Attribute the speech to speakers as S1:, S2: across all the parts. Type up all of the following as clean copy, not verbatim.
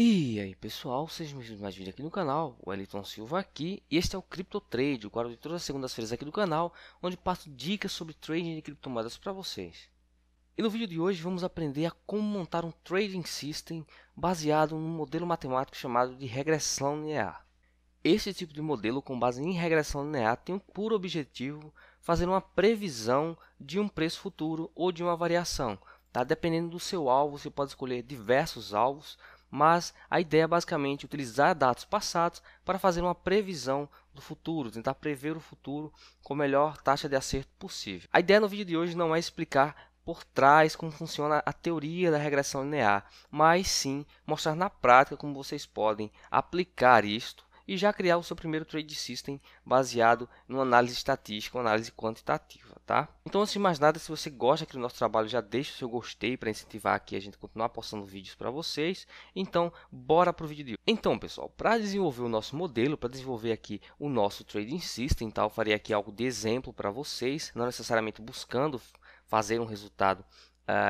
S1: E aí pessoal, sejam bem-vindos a mais um vídeo aqui no canal, o Wellington Silva aqui, e este é o Crypto Trade, o quadro de todas as segundas-feiras aqui do canal, onde passo dicas sobre trading de criptomoedas para vocês. E no vídeo de hoje vamos aprender a como montar um trading system baseado num modelo matemático chamado de regressão linear. Esse tipo de modelo com base em regressão linear tem um puro objetivo fazer uma previsão de um preço futuro ou de uma variação. Tá? Dependendo do seu alvo, você pode escolher diversos alvos, mas a ideia é basicamente utilizar dados passados para fazer uma previsão do futuro, tentar prever o futuro com a melhor taxa de acerto possível. A ideia no vídeo de hoje não é explicar por trás como funciona a teoria da regressão linear, mas sim mostrar na prática como vocês podem aplicar isto e já criar o seu primeiro trade system baseado em uma análise estatística, uma análise quantitativa, tá? Então, antes de mais nada, se você gosta aqui do nosso trabalho, já deixa o seu gostei para incentivar aqui a gente continuar postando vídeos para vocês. Então, bora para o vídeo de hoje. Então, pessoal, para desenvolver o nosso modelo, para desenvolver aqui o nosso trading system, tá? Eu farei aqui algo de exemplo para vocês, não necessariamente buscando fazer um resultado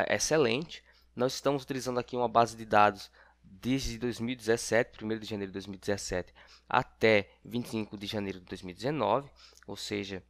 S1: excelente. Nós estamos utilizando aqui uma base de dados desde 2017, 1º de janeiro de 2017 até 25 de janeiro de 2019, ou seja,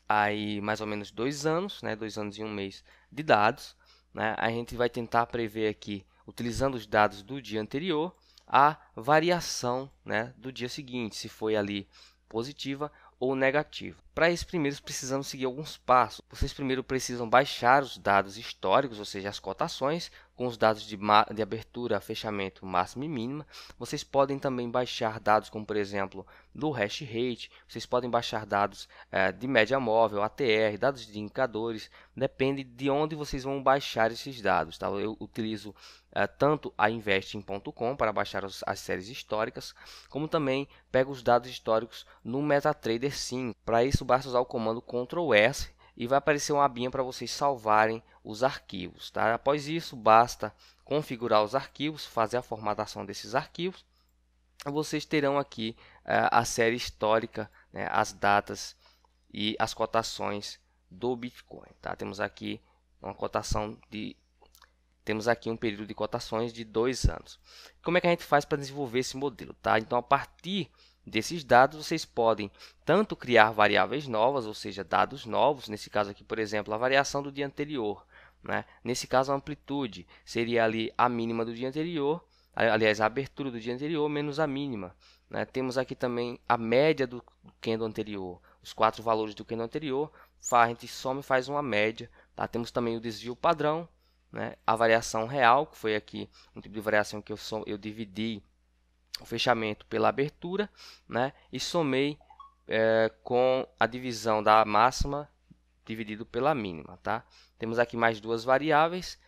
S1: aí mais ou menos 2 anos, né, 2 anos e 1 mês de dados, né? A gente vai tentar prever aqui, utilizando os dados do dia anterior, a variação, né, do dia seguinte, se foi ali positiva ou negativa. Para isso, primeiro precisamos seguir alguns passos. Vocês primeiro precisam baixar os dados históricos, ou seja, as cotações, com os dados de abertura, fechamento, máxima e mínima. Vocês podem também baixar dados como, por exemplo, do hash rate. Vocês podem baixar dados de média móvel, ATR, dados de indicadores. Depende de onde vocês vão baixar esses dados. Tá? Eu utilizo tanto a investing.com para baixar as séries históricas, como também pego os dados históricos no MetaTrader 5. Para isso, basta usar o comando Ctrl S e vai aparecer uma abinha para vocês salvarem os arquivos. Tá? Após isso, basta configurar os arquivos, fazer a formatação desses arquivos. Vocês terão aqui a série histórica, né, as datas e as cotações do Bitcoin. Tá? Temos aqui uma cotação temos aqui um período de cotações de 2 anos. Como é que a gente faz para desenvolver esse modelo? Tá? Então, a partir desses dados, vocês podem tanto criar variáveis novas, ou seja, dados novos. Nesse caso aqui, por exemplo, a variação do dia anterior. Né? Nesse caso, a amplitude seria ali a mínima do dia anterior, aliás, a abertura do dia anterior menos a mínima. Né? Temos aqui também a média do candle anterior, os 4 valores do candle anterior, a gente soma e faz uma média. Tá? Temos também o desvio padrão, né? A variação real, que foi aqui um tipo de variação que eu dividi o fechamento pela abertura, né? E somei com a divisão da máxima dividido pela mínima. Tá? Temos aqui mais duas variáveis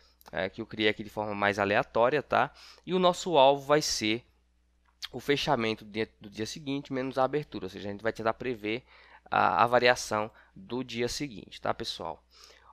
S1: que eu criei aqui de forma mais aleatória. Tá? E o nosso alvo vai ser o fechamento do dia seguinte menos a abertura, ou seja, a gente vai tentar prever a variação do dia seguinte, tá, pessoal?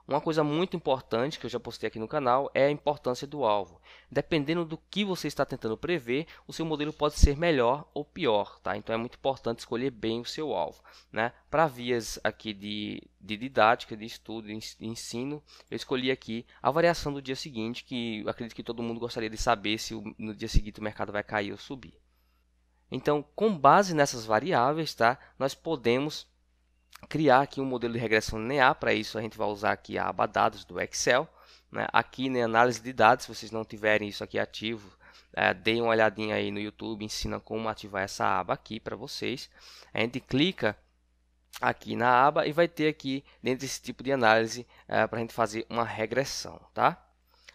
S1: Uma coisa muito importante que eu já postei aqui no canal é a importância do alvo. Dependendo do que você está tentando prever, o seu modelo pode ser melhor ou pior, tá? Então é muito importante escolher bem o seu alvo, né? Para vias aqui de didática, de estudo, de ensino, eu escolhi aqui a variação do dia seguinte, que eu acredito que todo mundo gostaria de saber se no dia seguinte o mercado vai cair ou subir. Então, com base nessas variáveis, tá? Nós podemos criar aqui um modelo de regressão linear. Para isso, a gente vai usar aqui a aba dados do Excel. Né? Aqui na análise de dados, se vocês não tiverem isso aqui ativo, deem uma olhadinha aí no YouTube, ensina como ativar essa aba aqui para vocês. A gente clica aqui na aba e vai ter aqui dentro desse tipo de análise para a gente fazer uma regressão. Tá?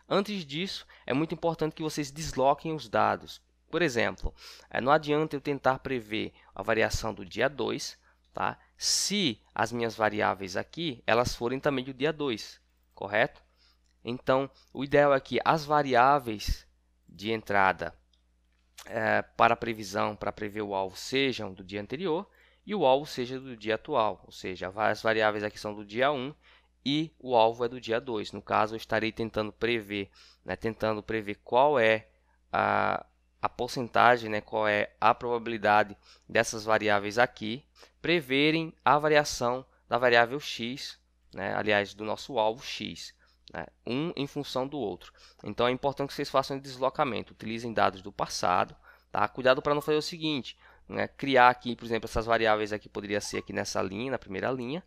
S1: Antes disso, é muito importante que vocês desloquem os dados. Por exemplo, não adianta eu tentar prever a variação do dia 2, tá? Se as minhas variáveis aqui, elas forem também do dia 2, correto? Então, o ideal é que as variáveis de entrada para a previsão, para prever o alvo, sejam do dia anterior e o alvo seja do dia atual. Ou seja, as variáveis aqui são do dia 1 e o alvo é do dia 2. No caso, eu estarei tentando prever, qual é a porcentagem, né, qual é a probabilidade dessas variáveis aqui preverem a variação da variável x, né, aliás, do nosso alvo x. né, um em função do outro. Então é importante que vocês façam esse deslocamento, utilizem dados do passado, tá? Cuidado para não fazer o seguinte, né, criar aqui, por exemplo, essas variáveis aqui poderia ser aqui nessa linha, na primeira linha,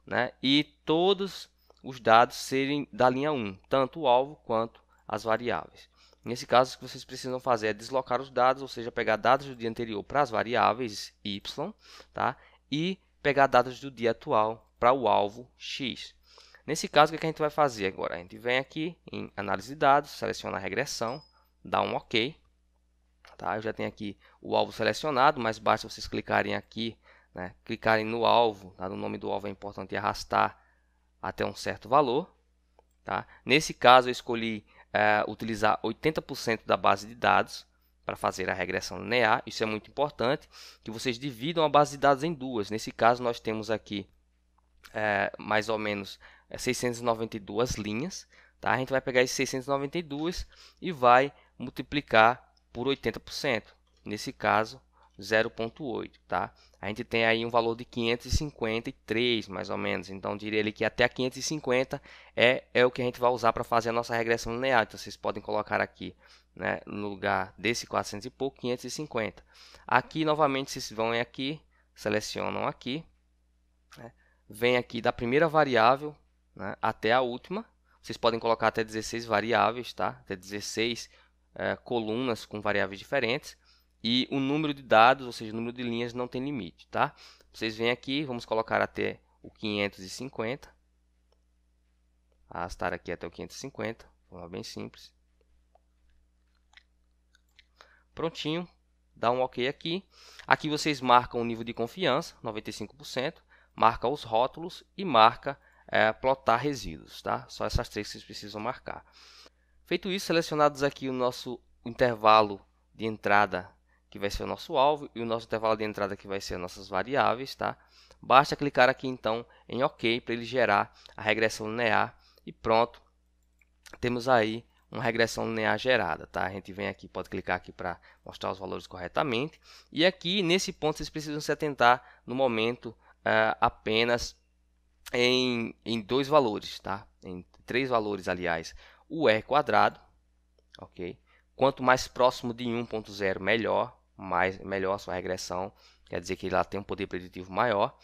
S1: né, e todos os dados serem da linha 1, tanto o alvo quanto as variáveis. Nesse caso, o que vocês precisam fazer é deslocar os dados, ou seja, pegar dados do dia anterior para as variáveis y, tá? E pegar dados do dia atual para o alvo x. Nesse caso, o que a gente vai fazer agora? A gente vem aqui em análise de dados, seleciona a regressão, dá um OK. Tá? Eu já tenho aqui o alvo selecionado, mas basta vocês clicarem aqui, né? Clicarem no alvo, tá? No nome do alvo é importante arrastar até um certo valor. Tá? Nesse caso, eu escolhi utilizar 80% da base de dados para fazer a regressão linear. Isso é muito importante, que vocês dividam a base de dados em duas. Nesse caso, nós temos aqui mais ou menos 692 linhas. Tá? A gente vai pegar esses 692 e vai multiplicar por 80%. Nesse caso, 0,8. Tá? A gente tem aí um valor de 553, mais ou menos. Então, diria ele que até 550 é o que a gente vai usar para fazer a nossa regressão linear. Então, vocês podem colocar aqui, né, no lugar desse 400 e pouco, 550. Aqui, novamente, vocês vão aqui, selecionam aqui, né, vem aqui da primeira variável, né, até a última. Vocês podem colocar até 16 variáveis, tá? Até 16 colunas com variáveis diferentes. E o número de dados, ou seja, o número de linhas não tem limite, tá? Vocês vêm aqui, vamos colocar até o 550. Arrastar aqui até o 550, de forma bem simples. Prontinho, dá um OK aqui. Aqui vocês marcam o nível de confiança, 95%, marca os rótulos e marca plotar resíduos, tá? Só essas três que vocês precisam marcar. Feito isso, selecionados aqui o nosso intervalo de entrada, que vai ser o nosso alvo, e o nosso intervalo de entrada, que vai ser as nossas variáveis, tá? Basta clicar aqui então em OK para ele gerar a regressão linear e pronto. Temos aí uma regressão linear gerada, tá? A gente vem aqui, pode clicar aqui para mostrar os valores corretamente. E aqui nesse ponto vocês precisam se atentar no momento apenas em dois valores, tá? Em três valores, aliás. O R quadrado, ok? Quanto mais próximo de 1.0, melhor. Melhor a sua regressão, quer dizer que ela tem um poder preditivo maior.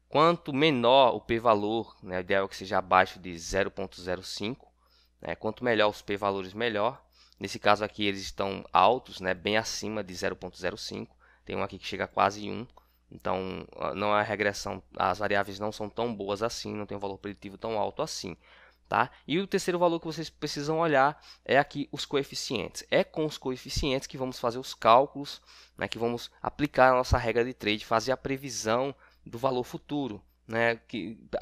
S1: Quanto menor o p-valor, né, o ideal é que seja abaixo de 0.05. Quanto melhor os p-valores, melhor. Nesse caso aqui eles estão altos, né, bem acima de 0.05. Tem um aqui que chega a quase 1. Então não é regressão, as variáveis não são tão boas assim, não tem um valor preditivo tão alto assim. Tá? E o terceiro valor que vocês precisam olhar é aqui os coeficientes. É com os coeficientes que vamos fazer os cálculos, né, que vamos aplicar a nossa regra de trade, fazer a previsão do valor futuro, né,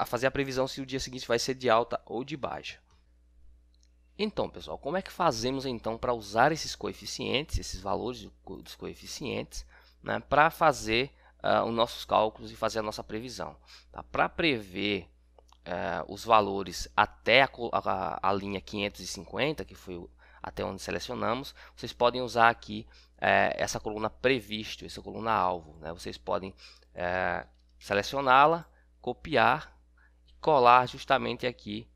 S1: fazer a previsão se o dia seguinte vai ser de alta ou de baixa. Então, pessoal, como é que fazemos então para usar esses coeficientes, esses valores dos coeficientes, né, para fazer os nossos cálculos e fazer a nossa previsão? Tá? Para prever os valores até a linha 550, que foi até onde selecionamos, vocês podem usar aqui essa coluna previsto, essa coluna alvo, né? Vocês podem selecioná-la, copiar e colar justamente aqui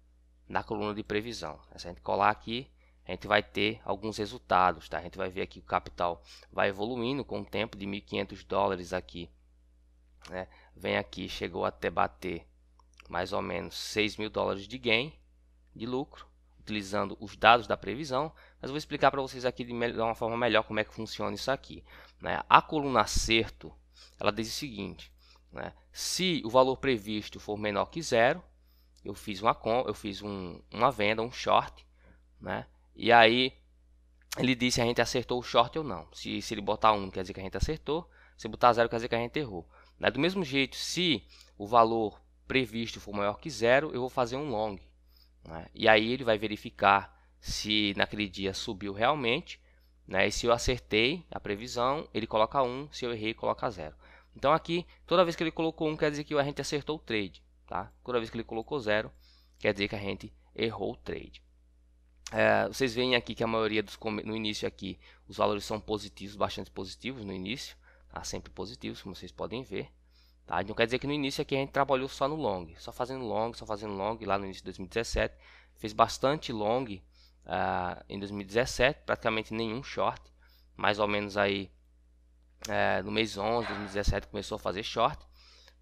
S1: na coluna de previsão. Se a gente colar aqui, a gente vai ter alguns resultados, tá? A gente vai ver aqui que o capital vai evoluindo com o tempo de 1.500 dólares aqui, né? Vem aqui, chegou até bater mais ou menos 6.000 dólares de gain, de lucro, utilizando os dados da previsão. Mas eu vou explicar para vocês aqui de uma forma melhor como é que funciona isso aqui, né? A coluna acerto, ela diz o seguinte, né? Se o valor previsto for menor que zero, eu fiz uma venda, um short, né? E aí ele diz se a gente acertou o short ou não. Se ele botar 1, quer dizer que a gente acertou. Se botar 0, quer dizer que a gente errou, né? Do mesmo jeito, se o valor previsto for maior que zero, eu vou fazer um long, né? E aí ele vai verificar se naquele dia subiu realmente, né? E se eu acertei a previsão, ele coloca 1, se eu errei, coloca 0. Então aqui, toda vez que ele colocou 1, quer dizer que a gente acertou o trade, tá? Toda vez que ele colocou 0, quer dizer que a gente errou o trade. Vocês veem aqui que a maioria no início aqui, os valores são positivos, bastante positivos no início, tá? Sempre positivos, como vocês podem ver. Tá? Não quer dizer que no início aqui a gente trabalhou só no long, só fazendo long lá no início de 2017. fez bastante long em 2017, praticamente nenhum short, mais ou menos aí no mês 11 de 2017 começou a fazer short,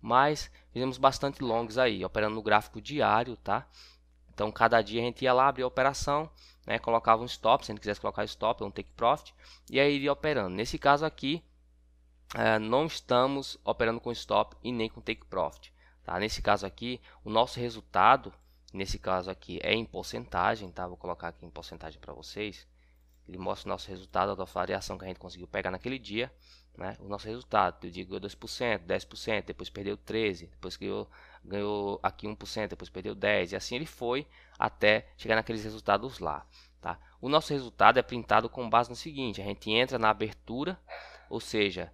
S1: mas fizemos bastante longs aí, operando no gráfico diário, tá? Então cada dia a gente ia lá, abrir a operação, né, colocava um stop, se a gente quisesse colocar stop, um take profit, e aí iria operando. Nesse caso aqui, não estamos operando com stop e nem com take profit, tá? Nesse caso aqui, o nosso resultado, nesse caso aqui, é em porcentagem, tá? Vou colocar aqui em porcentagem para vocês. Ele mostra o nosso resultado da variação que a gente conseguiu pegar naquele dia, né? O nosso resultado, do dia ganhou 2%, 10%, depois perdeu 13%, depois ganhou aqui 1%, depois perdeu 10%, e assim ele foi até chegar naqueles resultados lá, tá? O nosso resultado é printado com base no seguinte: a gente entra na abertura, ou seja,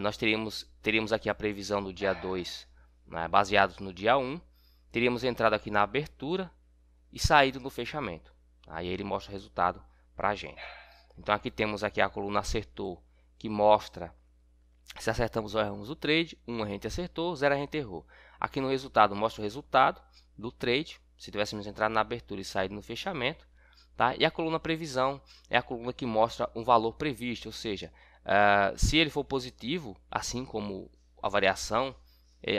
S1: nós teríamos aqui a previsão do dia 2, né, baseados no dia 1, teríamos entrado aqui na abertura e saído no fechamento. Aí ele mostra o resultado para a gente. Então aqui temos aqui a coluna acertou, que mostra se acertamos ou erramos o trade. 1 a gente acertou, 0 a gente errou. Aqui no resultado mostra o resultado do trade, se tivéssemos entrado na abertura e saído no fechamento, tá? E a coluna previsão é a coluna que mostra um valor previsto, ou seja, se ele for positivo, assim como a variação,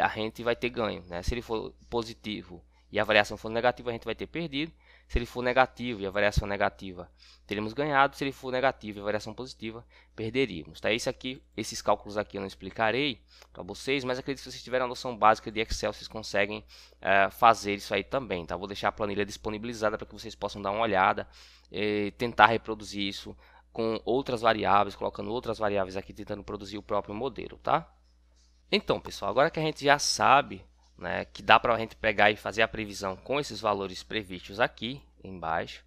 S1: a gente vai ter ganho, né? Se ele for positivo e a variação for negativa, a gente vai ter perdido. Se ele for negativo e a variação negativa, teremos ganhado. Se ele for negativo e a variação positiva, perderíamos. Tá? Esses cálculos aqui eu não explicarei para vocês, mas acredito que se vocês tiverem a noção básica de Excel, vocês conseguem fazer isso aí também. Tá? Vou deixar a planilha disponibilizada para que vocês possam dar uma olhada e tentar reproduzir isso com outras variáveis, colocando outras variáveis aqui, tentando produzir o próprio modelo. Tá? Então, pessoal, agora que a gente já sabe, né, que dá para a gente pegar e fazer a previsão com esses valores previstos aqui embaixo,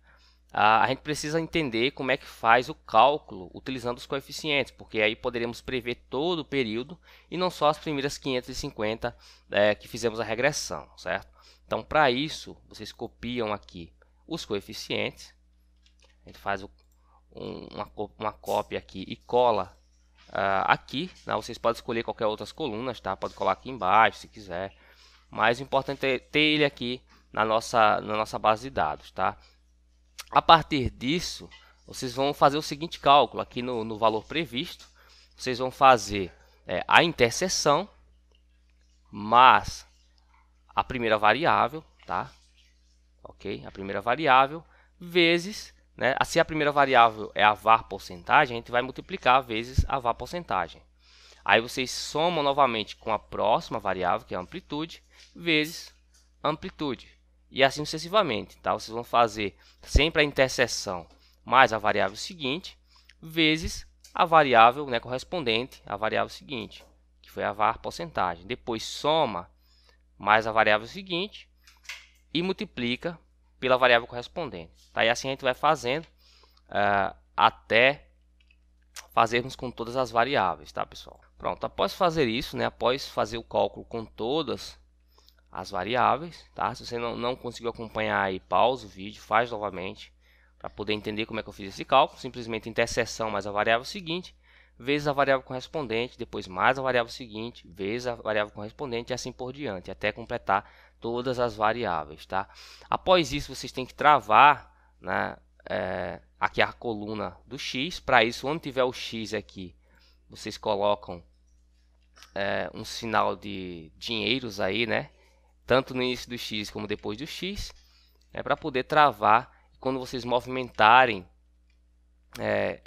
S1: a gente precisa entender como é que faz o cálculo utilizando os coeficientes, porque aí poderemos prever todo o período e não só as primeiras 550 que fizemos a regressão, certo? Então, para isso, vocês copiam aqui os coeficientes, a gente faz uma cópia aqui e cola aqui, né? Vocês podem escolher qualquer outras colunas, tá? Pode colar aqui embaixo se quiser. Mas o importante é ter ele aqui na nossa base de dados, tá? A partir disso, vocês vão fazer o seguinte cálculo aqui no valor previsto. Vocês vão fazer a interseção mais a primeira variável, tá? Ok? A primeira variável vezes, né? Se a primeira variável é a var porcentagem, a gente vai multiplicar vezes a var porcentagem. Aí vocês somam novamente com a próxima variável, que é a amplitude, vezes amplitude. E assim sucessivamente, tá? Vocês vão fazer sempre a interseção mais a variável seguinte, vezes a variável, né, correspondente à variável seguinte, que foi a var porcentagem. Depois soma mais a variável seguinte e multiplica pela variável correspondente. Tá? E assim a gente vai fazendo até fazermos com todas as variáveis, tá, pessoal? Pronto, após fazer isso, né, após fazer o cálculo com todas as variáveis, tá? Se você não conseguiu acompanhar aí, pausa o vídeo, faz novamente para poder entender como é que eu fiz esse cálculo. Simplesmente interseção mais a variável seguinte, vezes a variável correspondente, depois mais a variável seguinte, vezes a variável correspondente e assim por diante, até completar todas as variáveis, tá? Após isso, vocês têm que travar, né, aqui a coluna do x. Para isso, onde tiver o x aqui, vocês colocam um sinal de dinheiros aí, né? Tanto no início do x como depois do x, para poder travar. Quando vocês movimentarem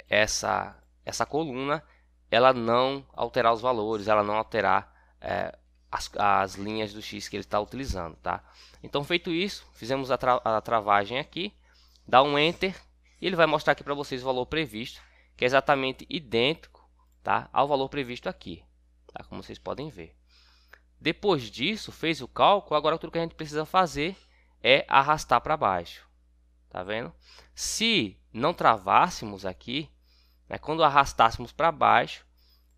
S1: essa coluna, ela não alterar os valores, ela não alterar as linhas do x que ele está utilizando, tá? Então, feito isso, fizemos a travagem aqui, dá um enter e ele vai mostrar aqui para vocês o valor previsto, que é exatamente idêntico, tá, ao valor previsto aqui, tá? Como vocês podem ver. Depois disso, fez o cálculo, agora tudo que a gente precisa fazer é arrastar para baixo. Tá vendo? Se não travássemos aqui, né, quando arrastássemos para baixo,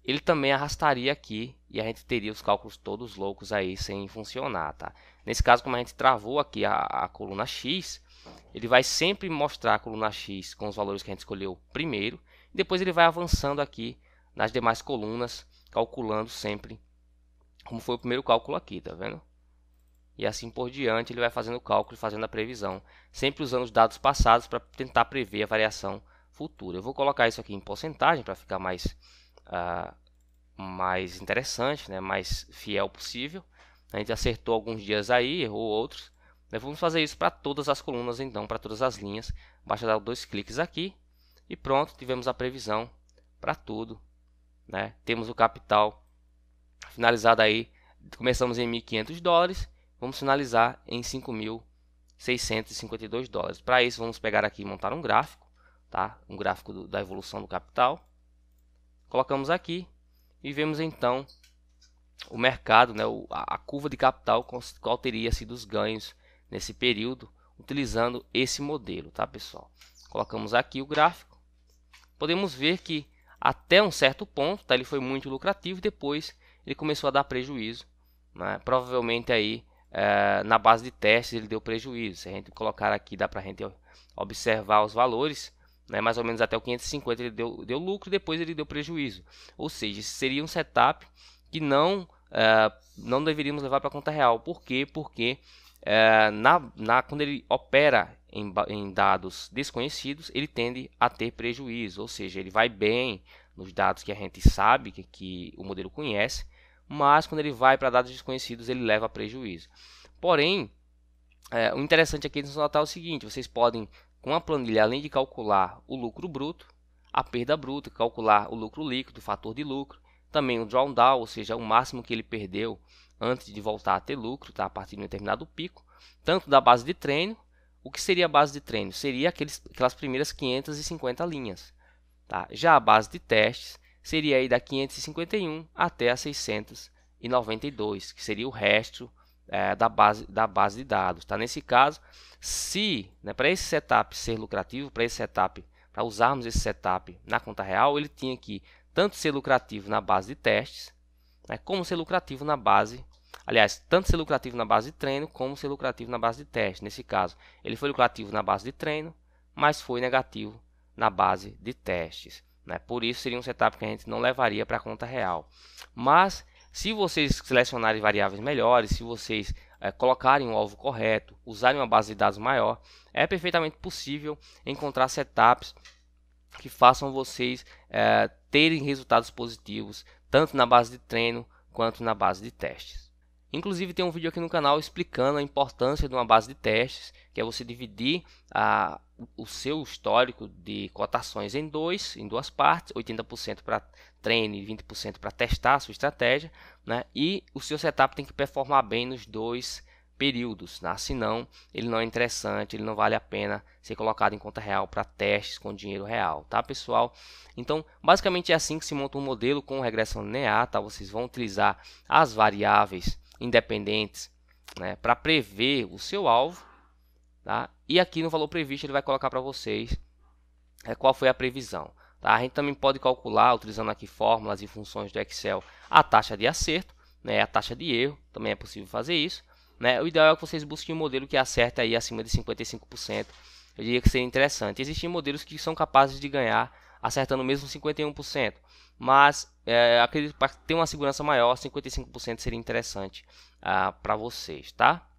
S1: ele também arrastaria aqui e a gente teria os cálculos todos loucos aí sem funcionar, tá? Nesse caso, como a gente travou aqui a coluna X, ele vai sempre mostrar a coluna X com os valores que a gente escolheu primeiro, e depois ele vai avançando aqui nas demais colunas, calculando sempre como foi o primeiro cálculo aqui, tá vendo? e assim por diante. Ele vai fazendo o cálculo e fazendo a previsão, sempre usando os dados passados para tentar prever a variação futura. Eu vou colocar isso aqui em porcentagem para ficar mais interessante, né, mais fiel possível. A gente acertou alguns dias aí, errou outros. Vamos fazer isso para todas as colunas, então, para todas as linhas. Basta dar 2 cliques aqui e pronto, tivemos a previsão para tudo, né? Temos o capital finalizado aí, começamos em $1.500, vamos finalizar em $5.652. Para isso, vamos pegar aqui e montar um gráfico, tá? Um gráfico da evolução do capital. Colocamos aqui e vemos então o mercado, né? A curva de capital, qual teria sido os ganhos nesse período, utilizando esse modelo, tá, pessoal? Colocamos aqui o gráfico. Podemos ver que até um certo ponto, tá, ele foi muito lucrativo, depois ele começou a dar prejuízo, né? Provavelmente aí na base de testes ele deu prejuízo. Se a gente colocar aqui, dá para a gente observar os valores, né? Mais ou menos até o 550 ele deu lucro, depois ele deu prejuízo. Ou seja, esse seria um setup que não deveríamos levar para a conta real. Por quê? Porque quando ele opera em dados desconhecidos, ele tende a ter prejuízo, ou seja, ele vai bem nos dados que a gente sabe que o modelo conhece, mas quando ele vai para dados desconhecidos, ele leva a prejuízo. Porém, o interessante aqui é notar o seguinte: vocês podem, com a planilha, além de calcular o lucro bruto, a perda bruta, calcular o lucro líquido, o fator de lucro, também o drawdown, ou seja, o máximo que ele perdeu antes de voltar a ter lucro, tá? A partir de um determinado pico, tanto da base de treino. O que seria a base de treino? Seria aquelas primeiras 550 linhas. Tá? Já a base de testes seria aí da 551 até a 692, que seria o resto da base de dados. Tá? Nesse caso, se, né, para esse setup ser lucrativo, para usarmos esse setup na conta real, ele tinha que tanto ser lucrativo na base de testes, né, como ser lucrativo na base. Aliás, tanto ser lucrativo na base de treino, como ser lucrativo na base de teste. Nesse caso, ele foi lucrativo na base de treino, mas foi negativo na base de testes, né? Por isso, seria um setup que a gente não levaria para a conta real. Mas, se vocês selecionarem variáveis melhores, se vocês colocarem o alvo correto, usarem uma base de dados maior, é perfeitamente possível encontrar setups que façam vocês terem resultados positivos, tanto na base de treino, quanto na base de testes. Inclusive tem um vídeo aqui no canal explicando a importância de uma base de testes, que é você dividir o seu histórico de cotações em duas partes, 80% para treino e 20% para testar a sua estratégia, né? E o seu setup tem que performar bem nos dois períodos, né? Senão ele não é interessante, ele não vale a pena ser colocado em conta real para testes com dinheiro real, tá, pessoal? Então, basicamente é assim que se monta um modelo com regressão linear, tá? Vocês vão utilizar as variáveis independentes, né, para prever o seu alvo, tá? E aqui no valor previsto ele vai colocar para vocês qual foi a previsão, tá? A gente também pode calcular, utilizando aqui fórmulas e funções do Excel, a taxa de acerto, né, a taxa de erro, também é possível fazer isso, né? O ideal é que vocês busquem um modelo que acerte aí acima de 55%, eu diria que seria interessante. Existem modelos que são capazes de ganhar acertando mesmo 51%, mas acredito que para ter uma segurança maior, 55% seria interessante para vocês, tá?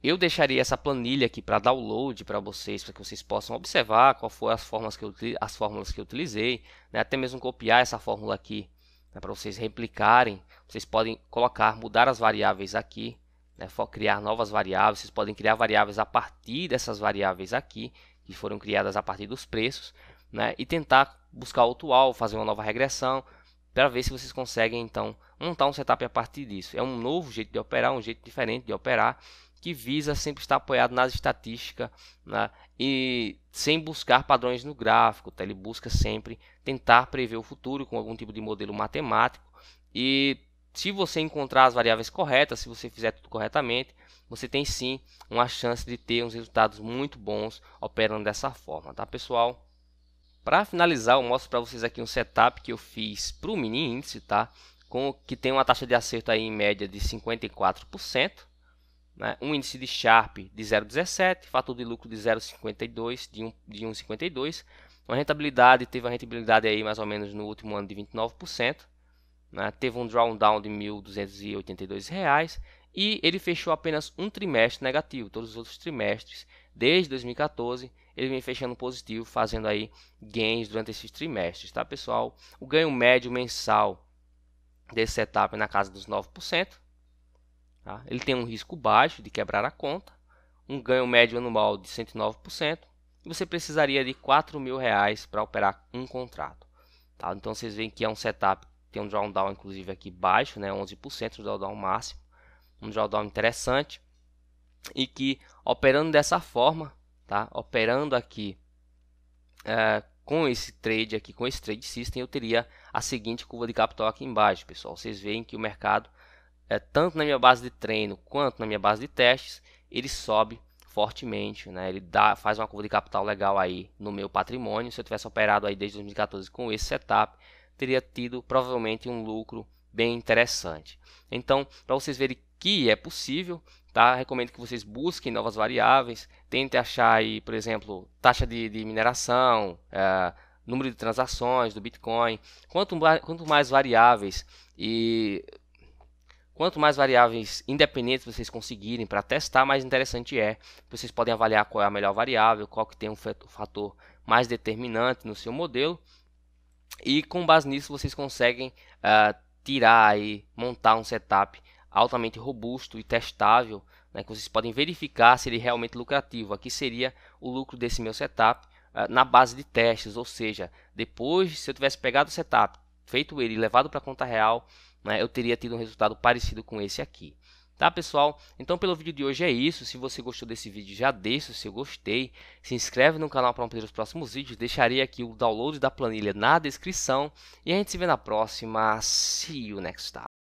S1: Eu deixaria essa planilha aqui para download para vocês, para que vocês possam observar qual foram as fórmulas que eu utilizei, né? Até mesmo copiar essa fórmula aqui, né, para vocês replicarem. Vocês podem mudar as variáveis aqui, né, criar novas variáveis. Vocês podem criar variáveis a partir dessas variáveis aqui, que foram criadas a partir dos preços, né, e tentar buscar outro alvo, fazer uma nova regressão, para ver se vocês conseguem então montar um setup a partir disso. É um novo jeito de operar, um jeito diferente de operar, que visa sempre estar apoiado nas estatísticas, né, e sem buscar padrões no gráfico, tá? Ele busca sempre tentar prever o futuro com algum tipo de modelo matemático, e se você encontrar as variáveis corretas, se você fizer tudo corretamente, você tem sim uma chance de ter uns resultados muito bons operando dessa forma, tá, pessoal? Para finalizar, eu mostro para vocês aqui um setup que eu fiz para o mini índice, tá? Que tem uma taxa de acerto aí em média de 54%, né? Um índice de Sharpe de 0,17, fator de lucro de 0,52, de 1,52. Teve uma rentabilidade aí mais ou menos no último ano de 29%, né? Teve um drawdown de R$ 1.282 e ele fechou apenas um trimestre negativo. Todos os outros trimestres, desde 2014, ele vem fechando positivo, fazendo aí gains durante esses trimestres, tá, pessoal? O ganho médio mensal desse setup é na casa dos 9%. Tá? Ele tem um risco baixo de quebrar a conta, um ganho médio anual de 109%, e você precisaria de R$ 4.000 para operar um contrato. Tá? Então vocês veem que é um setup, tem um drawdown inclusive aqui baixo, né? 11% do drawdown máximo, um drawdown interessante, e que operando dessa forma, tá? Operando aqui com esse trade aqui, com esse trade system, eu teria a seguinte curva de capital aqui embaixo, pessoal. Vocês veem que o mercado, tanto na minha base de treino quanto na minha base de testes, ele sobe fortemente, né? Ele faz uma curva de capital legal aí no meu patrimônio. Se eu tivesse operado aí desde 2014 com esse setup, teria tido provavelmente um lucro bem interessante. Então, para vocês verem que é possível, tá? Recomendo que vocês busquem novas variáveis, tentem achar aí, por exemplo, taxa de mineração, número de transações do Bitcoin. Quanto mais variáveis independentes vocês conseguirem para testar, mais interessante é. Vocês podem avaliar qual é a melhor variável, qual que tem um fator mais determinante no seu modelo, e com base nisso vocês conseguem montar um setup altamente robusto e testável, né, que vocês podem verificar se ele é realmente lucrativo. Aqui seria o lucro desse meu setup na base de testes, ou seja, depois, se eu tivesse pegado o setup, feito ele e levado para a conta real, né, eu teria tido um resultado parecido com esse aqui. Tá, pessoal? Então, pelo vídeo de hoje é isso. Se você gostou desse vídeo, já deixa o seu gostei, se inscreve no canal para não perder os próximos vídeos, deixarei aqui o download da planilha na descrição, e a gente se vê na próxima. See you next time.